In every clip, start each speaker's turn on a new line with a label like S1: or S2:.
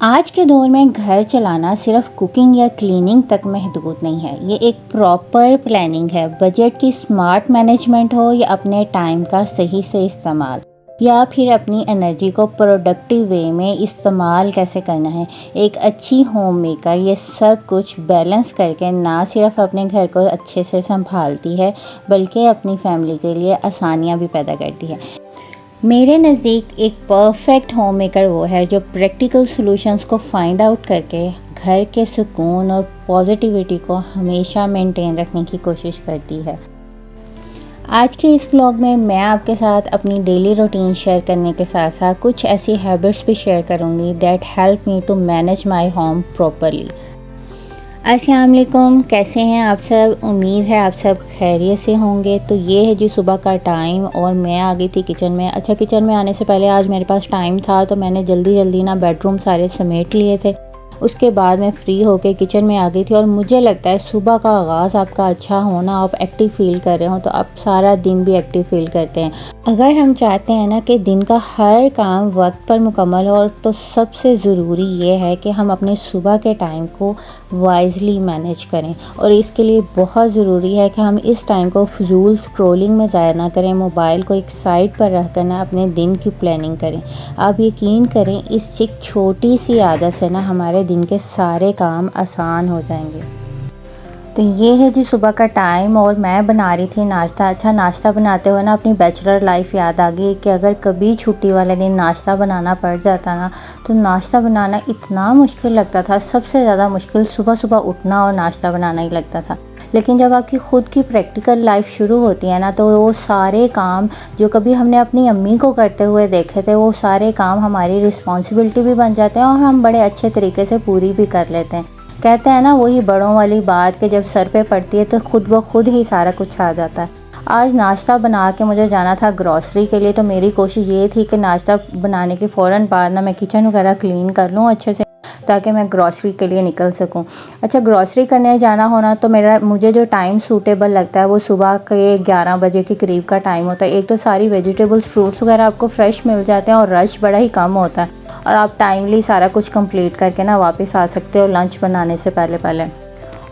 S1: आज के दौर में घर चलाना सिर्फ कुकिंग या क्लीनिंग तक महदूद नहीं है। ये एक प्रॉपर प्लानिंग है। बजट की स्मार्ट मैनेजमेंट हो या अपने टाइम का सही से इस्तेमाल या फिर अपनी एनर्जी को प्रोडक्टिव वे में इस्तेमाल कैसे करना है। एक अच्छी होम मेकर ये सब कुछ बैलेंस करके ना सिर्फ अपने घर को अच्छे से संभालती है बल्कि अपनी फैमिली के लिए आसानियाँ भी पैदा करती है। मेरे नज़दीक एक परफेक्ट होम मेकर वो है जो प्रैक्टिकल सॉल्यूशंस को फाइंड आउट करके घर के सुकून और पॉजिटिविटी को हमेशा मेंटेन रखने की कोशिश करती है। आज के इस व्लॉग में मैं आपके साथ अपनी डेली रूटीन शेयर करने के साथ साथ कुछ ऐसी हैबिट्स भी शेयर करूँगी that help me to manage my home properly. अस्सलाम वालेकुम, कैसे हैं आप सब? उम्मीद है आप सब खैरियत से होंगे। तो ये है जी सुबह का टाइम और मैं आ गई थी किचन में। अच्छा, किचन में आने से पहले आज मेरे पास टाइम था तो मैंने जल्दी जल्दी ना बेडरूम सारे समेट लिए थे। उसके बाद मैं फ्री होके किचन में आ गई थी और मुझे लगता है सुबह का आगाज़ आपका अच्छा होना, आप एक्टिव फील कर रहे हो तो आप सारा दिन भी एक्टिव फील करते हैं। अगर हम चाहते हैं ना कि दिन का हर काम वक्त पर मुकम्मल हो तो सबसे ज़रूरी ये है कि हम अपने सुबह के टाइम को वाइजली मैनेज करें और इसके लिए बहुत ज़रूरी है कि हम इस टाइम को फजूल स्क्रॉलिंग में ज़ाया ना करें। मोबाइल को एक साइड पर रख कर ना अपने दिन की प्लानिंग करें। आप यकीन करें इस एक छोटी सी आदत से ना हमारे दिन के सारे काम आसान हो जाएंगे। तो ये है जी सुबह का टाइम और मैं बना रही थी नाश्ता। अच्छा, नाश्ता बनाते हुए ना अपनी बैचलर लाइफ याद आ गई कि अगर कभी छुट्टी वाले दिन नाश्ता बनाना पड़ जाता ना तो नाश्ता बनाना इतना मुश्किल लगता था। सबसे ज़्यादा मुश्किल सुबह सुबह उठना और नाश्ता बनाना ही लगता था। लेकिन जब आपकी ख़ुद की प्रैक्टिकल लाइफ शुरू होती है ना तो वो सारे काम जो कभी हमने अपनी अम्मी को करते हुए देखे थे वो सारे काम हमारी रिस्पॉन्सिबिलिटी भी बन जाते हैं और हम बड़े अच्छे तरीके से पूरी भी कर लेते हैं। कहते हैं ना वही बड़ों वाली बात कि जब सर पे पड़ती है तो खुद ब खुद ही सारा कुछ आ जाता है। आज नाश्ता बना के मुझे जाना था ग्रॉसरी के लिए तो मेरी कोशिश ये थी कि नाश्ता बनाने के फ़ौरन बाद ना मैं किचन वगैरह क्लीन कर लूँ अच्छे से ताकि मैं ग्रॉसरी के लिए निकल सकूं। अच्छा, ग्रॉसरी करने जाना होना तो मुझे जो टाइम सूटेबल लगता है वो सुबह के 11 बजे के करीब का टाइम होता है। एक तो सारी वेजिटेबल्स फ्रूट्स वगैरह आपको फ्रेश मिल जाते हैं और रश बड़ा ही कम होता है और आप टाइमली सारा कुछ कंप्लीट करके ना वापस आ सकते हो लंच बनाने से पहले पहले।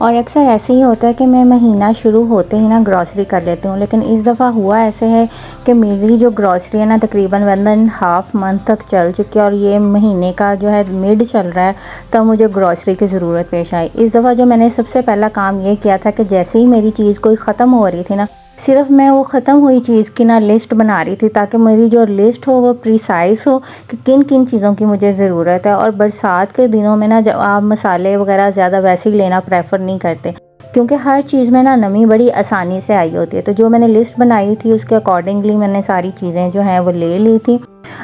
S1: और अक्सर ऐसे ही होता है कि मैं महीना शुरू होते ही ना ग्रॉसरी कर लेती हूँ, लेकिन इस दफ़ा हुआ ऐसे है कि मेरी जो ग्रॉसरी है ना तकरीबन 1.5 मंथ तक चल चुकी है और ये महीने का जो है मिड चल रहा है तब मुझे ग्रॉसरी की ज़रूरत पेश आई। इस दफ़ा जो मैंने सबसे पहला काम ये किया था कि जैसे ही मेरी चीज़ कोई ख़त्म हो रही थी ना सिर्फ मैं वो ख़त्म हुई चीज़ की ना लिस्ट बना रही थी ताकि मेरी जो लिस्ट हो वो प्रिसाइज़ हो कि किन किन चीज़ों की मुझे ज़रूरत है। और बरसात के दिनों में ना जब आप मसाले वगैरह ज़्यादा वैसे ही लेना प्रेफर नहीं करते क्योंकि हर चीज़ में ना नमी बड़ी आसानी से आई होती है। तो जो मैंने लिस्ट बनाई थी उसके अकॉर्डिंगली मैंने सारी चीज़ें जो हैं वो ले ली थी।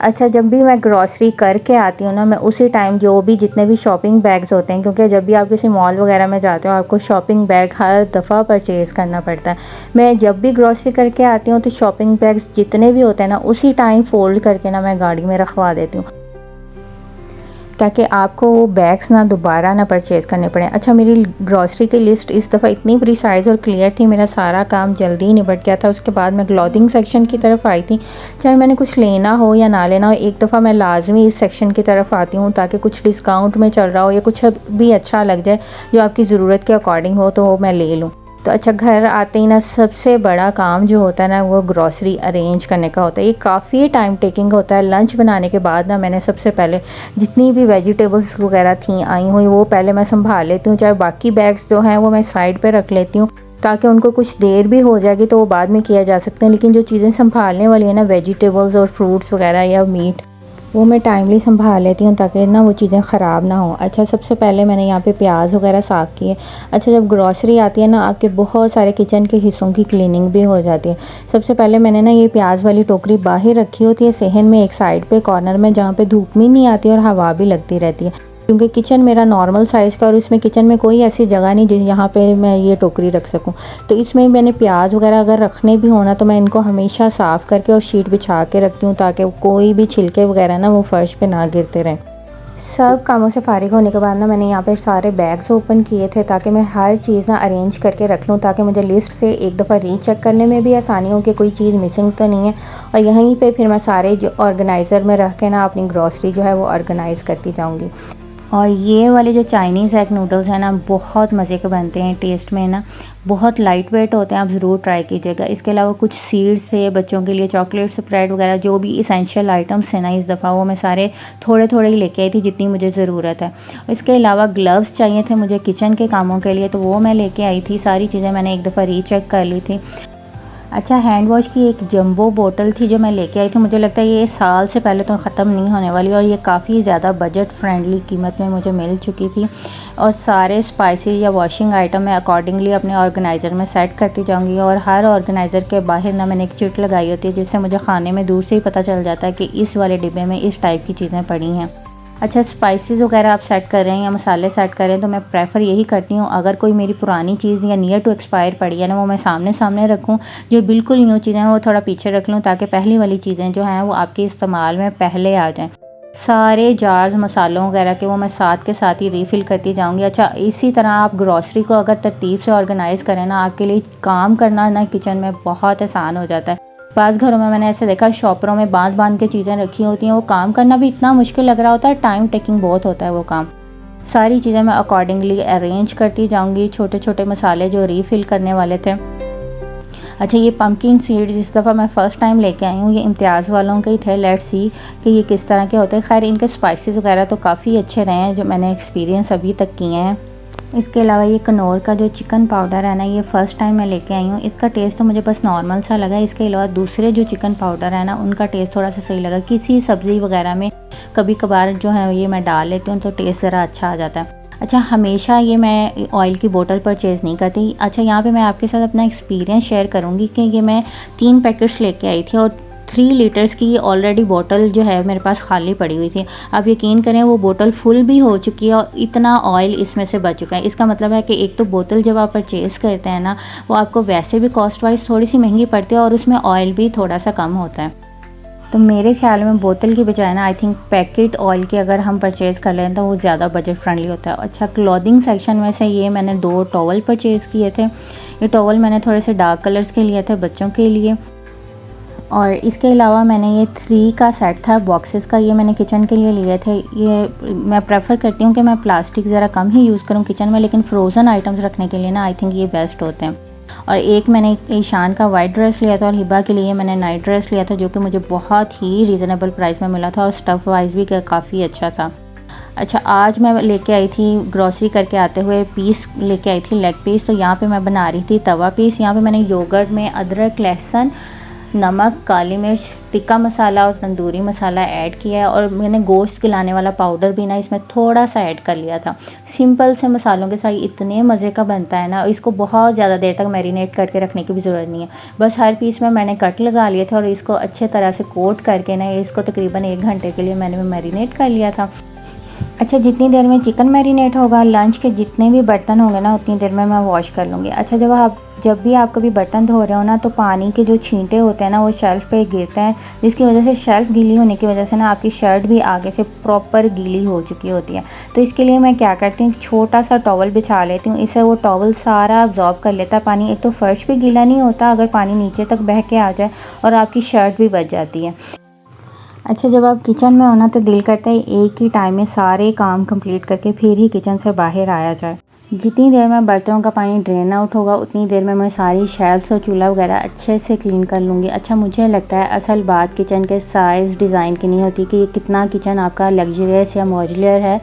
S1: अच्छा, जब भी मैं ग्रॉसरी करके आती हूँ ना मैं उसी टाइम जो भी जितने भी शॉपिंग बैग्स होते हैं, क्योंकि जब भी आप किसी मॉल वगैरह में जाते हो आपको शॉपिंग बैग हर दफ़ा परचेज़ करना पड़ता है। मैं जब भी ग्रॉसरी करके आती हूँ तो शॉपिंग बैग्स जितने भी होते हैं ना उसी टाइम फ़ोल्ड करके ना मैं गाड़ी में रखवा देती हूँ ताकि आपको वो बैग्स ना दोबारा ना परचेज़ करने पड़े। अच्छा, मेरी ग्रॉसरी की लिस्ट इस दफ़ा इतनी प्रिसाइज़ और क्लियर थी, मेरा सारा काम जल्दी निपट गया था। उसके बाद मैं क्लॉथिंग सेक्शन की तरफ आई थी। चाहे मैंने कुछ लेना हो या ना लेना हो एक दफ़ा मैं लाजमी इस सेक्शन की तरफ आती हूँ ताकि कुछ डिस्काउंट में चल रहा हो या कुछ भी अच्छा लग जाए जो आपकी ज़रूरत के अकॉर्डिंग हो तो वो मैं ले लूँ। तो अच्छा, घर आते ही ना सबसे बड़ा काम जो होता है ना वो ग्रॉसरी अरेंज करने का होता है। ये काफ़ी टाइम टेकिंग होता है। लंच बनाने के बाद ना मैंने सबसे पहले जितनी भी वेजिटेबल्स वगैरह थी आई हुई वो पहले मैं संभाल लेती हूँ। चाहे बाकी बैग्स जो हैं वो मैं साइड पे रख लेती हूँ ताकि उनको कुछ देर भी हो जाएगी तो वो बाद में किया जा सकते हैं। लेकिन जो चीज़ें संभालने वाली है ना वेजिटेबल्स और फ्रूट्स वगैरह या मीट वो मैं टाइमली संभाल लेती हूँ ताकि ना वो चीज़ें ख़राब ना हो। अच्छा, सबसे पहले मैंने यहाँ पे प्याज वगैरह साफ़ किए। अच्छा, जब ग्रॉसरी आती है ना आपके बहुत सारे किचन के हिस्सों की क्लीनिंग भी हो जाती है। सबसे पहले मैंने ना ये प्याज वाली टोकरी बाहर रखी होती है सहन में एक साइड पे कॉर्नर में जहाँ पे धूप भी नहीं आती और हवा भी लगती रहती है क्योंकि किचन मेरा नॉर्मल साइज़ का और इसमें किचन में कोई ऐसी जगह नहीं जिस यहाँ पे मैं ये टोकरी रख सकूँ। तो इसमें मैंने प्याज वगैरह अगर रखने भी होना तो मैं इनको हमेशा साफ़ करके और शीट बिछा के रखती हूँ ताकि कोई भी छिलके वगैरह ना वो फर्श पे ना गिरते रहें। सब कामों से फारिग होने के बाद ना मैंने यहाँ पे सारे बैग्स ओपन किए थे ताकि मैं हर चीज़ ना अरेंज करके रख लूँ ताकि मुझे लिस्ट से एक दफ़ा रीचेक करने में भी आसानी हो कि कोई चीज़ मिसिंग तो नहीं है। और यहीं पे फिर मैं सारे जो ऑर्गेनाइज़र में रख के ना अपनी ग्रॉसरी जो है वो ऑर्गेनाइज़ करती जाऊँगी। और ये वाले जो चाइनीज़ एग नूडल्स हैं ना, बहुत मज़े के बनते हैं टेस्ट में ना, बहुत लाइट वेट होते हैं, आप ज़रूर ट्राई कीजिएगा। इसके अलावा कुछ सीड्स थे बच्चों के लिए, चॉकलेट स्प्रेड वगैरह जो भी इसेंशियल आइटम्स थे ना इस दफ़ा, वो मैं सारे थोड़े थोड़े ही लेके आई थी जितनी मुझे ज़रूरत है। इसके अलावा ग्लव्स चाहिए थे मुझे किचन के कामों के लिए, तो वो मैं लेके आई थी। सारी चीज़ें मैंने एक दफ़ा रीचेक कर ली थी। अच्छा, हैंड वॉश की एक जंबो बोतल थी जो मैं लेके आई थी, मुझे लगता है ये साल से पहले तो ख़त्म नहीं होने वाली, और ये काफ़ी ज़्यादा बजट फ्रेंडली कीमत में मुझे मिल चुकी थी। और सारे स्पाइसेस या वॉशिंग आइटम मैं अकॉर्डिंगली अपने ऑर्गेनाइज़र में सेट करती जाऊंगी। और हर ऑर्गेनाइज़र के बाहर ना मैंने एक चिट लगाई होती है, जिससे मुझे खाने में दूर से ही पता चल जाता है कि इस वाले डिब्बे में इस टाइप की चीज़ें पड़ी हैं। अच्छा, स्पाइसेस वगैरह आप सेट कर रहे हैं या मसाले सेट कर रहे हैं, तो मैं प्रेफर यही करती हूँ, अगर कोई मेरी पुरानी चीज़ या नियर टू एक्सपायर पड़ी है ना, वो मैं सामने सामने रखूँ। जो बिल्कुल न्यू चीज़ें हैं वो थोड़ा पीछे रख लूँ, ताकि पहली वाली चीज़ें जो हैं वो आपके इस्तेमाल में पहले आ जाएँ। सारे जार्स मसालों वगैरह के वो मैं साथ के साथ ही रीफ़िल करती जाऊँगी। अच्छा, इसी तरह आप ग्रॉसरी को अगर तरतीब से ऑर्गेनाइज़ करें ना, आपके लिए काम करना ना किचन में बहुत आसान हो जाता है। पास घरों में मैंने ऐसे देखा, शॉपरों में बांध बांध के चीज़ें रखी होती हैं, वो काम करना भी इतना मुश्किल लग रहा होता है, टाइम टेकिंग बहुत होता है वो काम। सारी चीज़ें मैं अकॉर्डिंगली अरेंज करती जाऊंगी, छोटे छोटे मसाले जो रीफ़िल करने वाले थे। अच्छा, ये पम्पकिन सीड्स इस दफ़ा मैं फ़र्स्ट टाइम लेके आई हूँ, ये इम्तियाज़ वालों के ही थे। लेट्स सी कि ये किस तरह के होते हैं। खैर, इनके स्पाइसेस वगैरह तो काफ़ी अच्छे रहे हैं जो मैंने एक्सपीरियंस अभी तक किए हैं। इसके अलावा ये कनौर का जो चिकन पाउडर है ना, ये फ़र्स्ट टाइम मैं लेके आई हूँ। इसका टेस्ट तो मुझे बस नॉर्मल सा लगा। इसके अलावा दूसरे जो चिकन पाउडर है ना, उनका टेस्ट थोड़ा सा सही लगा। किसी सब्ज़ी वगैरह में कभी कभार जो है ये मैं डाल लेती हूँ, तो टेस्ट ज़रा अच्छा आ जाता है। अच्छा, हमेशा ये मैं ऑयल की बोतल परचेज़ नहीं करती। अच्छा, यहाँ पे मैं आपके साथ अपना एक्सपीरियंस शेयर करूँगी कि ये मैं 3 पैकेट्स लेके आई थी, और 3 लीटर्स की ये ऑलरेडी बोतल जो है मेरे पास खाली पड़ी हुई थी। आप यकीन करें, वो बोतल फुल भी हो चुकी है और इतना ऑयल इसमें से बच चुका है। इसका मतलब है कि एक तो बोतल जब आप परचेज़ करते हैं ना, वो आपको वैसे भी कॉस्ट वाइज थोड़ी सी महंगी पड़ती है, और उसमें ऑयल भी थोड़ा सा कम होता है। तो मेरे ख्याल में बोतल की बजाय ना, आई थिंक पैकेट ऑयल के अगर हम परचेज़ कर लें तो वो ज़्यादा बजट फ्रेंडली होता है। अच्छा, क्लॉथिंग सेक्शन में से ये मैंने 2 टॉवल परचेज़ किए थे। ये टॉवल मैंने थोड़े से डार्क कलर्स के लिए थे बच्चों के लिए। और इसके अलावा मैंने ये 3 का सेट था बॉक्सेस का, ये मैंने किचन के लिए लिए थे। ये मैं प्रेफर करती हूँ कि मैं प्लास्टिक ज़रा कम ही यूज़ करूँ किचन में, लेकिन फ्रोज़न आइटम्स रखने के लिए ना आई थिंक ये बेस्ट होते हैं। और एक मैंने ईशान का वाइट ड्रेस लिया था, और हिबा के लिए मैंने नाइट ड्रेस लिया था, जो कि मुझे बहुत ही रीज़नेबल प्राइस में मिला था, और स्टफ़ वाइज भी काफ़ी अच्छा था। अच्छा, आज मैं लेके आई थी ग्रॉसरी करके आते हुए पीस लेके आई थी, लेग पीस। तो यहाँ पे मैं बना रही थी तवा पीस। यहाँ पे मैंने योगर्ट में अदरक, लहसुन, नमक, काली मिर्च, टिक्का मसाला और तंदूरी मसाला ऐड किया है, और मैंने गोश्त गलाने वाला पाउडर भी ना इसमें थोड़ा सा ऐड कर लिया था। सिंपल से मसालों के साथ इतने मज़े का बनता है ना, इसको बहुत ज़्यादा देर तक मैरिनेट करके रखने की भी ज़रूरत नहीं है। बस हर पीस में मैंने कट लगा लिए थे, और इसको अच्छे तरह से कोट करके ना इसको तकरीबन 1 घंटे के लिए मैंने मैरिनेट कर लिया था। अच्छा, जितनी देर में चिकन मैरिनेट होगा, लंच के जितने भी बर्तन होंगे ना, उतनी देर में मैं वॉश कर लूँगी। अच्छा, जब भी आप कभी बर्तन धो रहे हो ना, तो पानी के जो छींटे होते हैं ना, वो शेल्फ़ पे गिरते हैं, जिसकी वजह से शेल्फ़ गीली होने की वजह से ना आपकी शर्ट भी आगे से प्रॉपर गीली हो चुकी होती है। तो इसके लिए मैं क्या करती हूँ, छोटा सा टॉवल बिछा लेती हूँ, इससे वो टॉवल सारा अब्जॉर्ब कर लेता है पानी। एक तो फ़र्श भी गीला नहीं होता अगर पानी नीचे तक बह के आ जाए, और आपकी शर्ट भी बच जाती है। अच्छा, जब आप किचन में हो ना, तो दिल करता है एक ही टाइम में सारे काम कंप्लीट करके फिर ही किचन से बाहर आया जाए। जितनी देर में बर्तनों का पानी ड्रेन आउट होगा, उतनी देर में मैं सारी शेल्फ्स और चूल्हा वगैरह अच्छे से क्लीन कर लूँगी। अच्छा, मुझे लगता है असल बात किचन के साइज़ डिज़ाइन की नहीं होती कि कितना किचन आपका लग्जरियस या मॉड्यूलर है।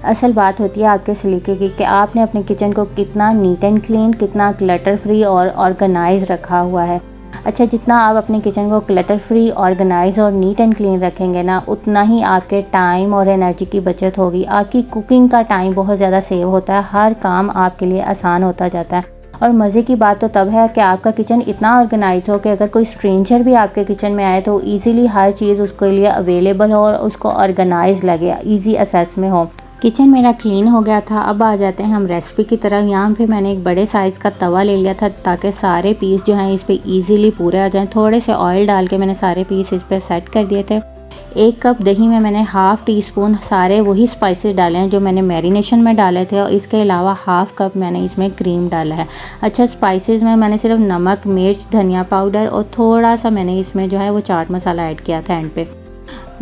S1: असल बात होती है आपके सलीके की, कि आपने अपने किचन को कितना नीट एंड क्लीन, कितना क्लटर फ्री और ऑर्गेनाइज रखा हुआ है। अच्छा, जितना आप अपने किचन को क्लटर फ्री, ऑर्गेनाइज और नीट एंड क्लीन रखेंगे ना, उतना ही आपके टाइम और एनर्जी की बचत होगी। आपकी कुकिंग का टाइम बहुत ज़्यादा सेव होता है, हर काम आपके लिए आसान होता जाता है। और मज़े की बात तो तब है कि आपका किचन इतना ऑर्गेनाइज हो कि अगर कोई स्ट्रेंजर भी आपके किचन में आए तो ईज़िली हर चीज़ उसके लिए अवेलेबल हो, और उसको ऑर्गेनाइज लगे, ईजी एक्सेस में हो। किचन मेरा क्लीन हो गया था। अब आ जाते हैं हम रेसिपी की तरफ। यहाँ पे मैंने एक बड़े साइज़ का तवा ले लिया था, ताकि सारे पीस जो हैं इस पे इजीली पूरे आ जाएं। थोड़े से ऑयल डाल के मैंने सारे पीस इस पे सेट कर दिए थे। 1 कप दही में मैंने ½ टीस्पून सारे वही स्पाइसेस डाले हैं जो मैंने मैरिनेशन में डाले थे, और इसके अलावा ½ कप मैंने इसमें क्रीम डाला है। अच्छा, स्पाइसेस में मैंने सिर्फ नमक, मिर्च, धनिया पाउडर और थोड़ा सा मैंने इसमें जो है वो चाट मसाला ऐड किया था एंड पे।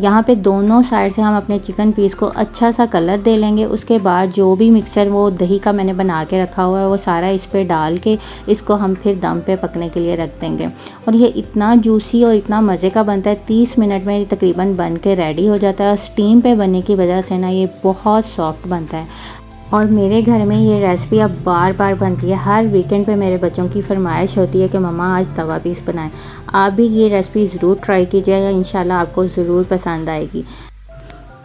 S1: यहाँ पे दोनों साइड से हम अपने चिकन पीस को अच्छा सा कलर दे लेंगे। उसके बाद जो भी मिक्सर वो दही का मैंने बना के रखा हुआ है वो सारा इस पे डाल के इसको हम फिर दम पे पकने के लिए रख देंगे। और ये इतना जूसी और इतना मज़े का बनता है, 30 मिनट में ये तकरीबन बन के रेडी हो जाता है। और स्टीम पे बनने की वजह से ना ये बहुत सॉफ्ट बनता है। और मेरे घर में ये रेसिपी अब बार बार बनती है। हर वीकेंड पे मेरे बच्चों की फरमाइश होती है कि मम्मा आज तवा पीस बनाएं। आप भी ये रेसिपी ज़रूर ट्राई कीजिएगा, इंशाल्लाह आपको ज़रूर पसंद आएगी।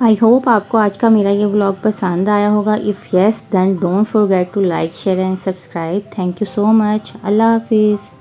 S1: आई होप आपको आज का मेरा ये व्लॉग पसंद आया होगा। If yes then don't forget to like share and subscribe. Thank you so much. अल्लाह हाफिज़।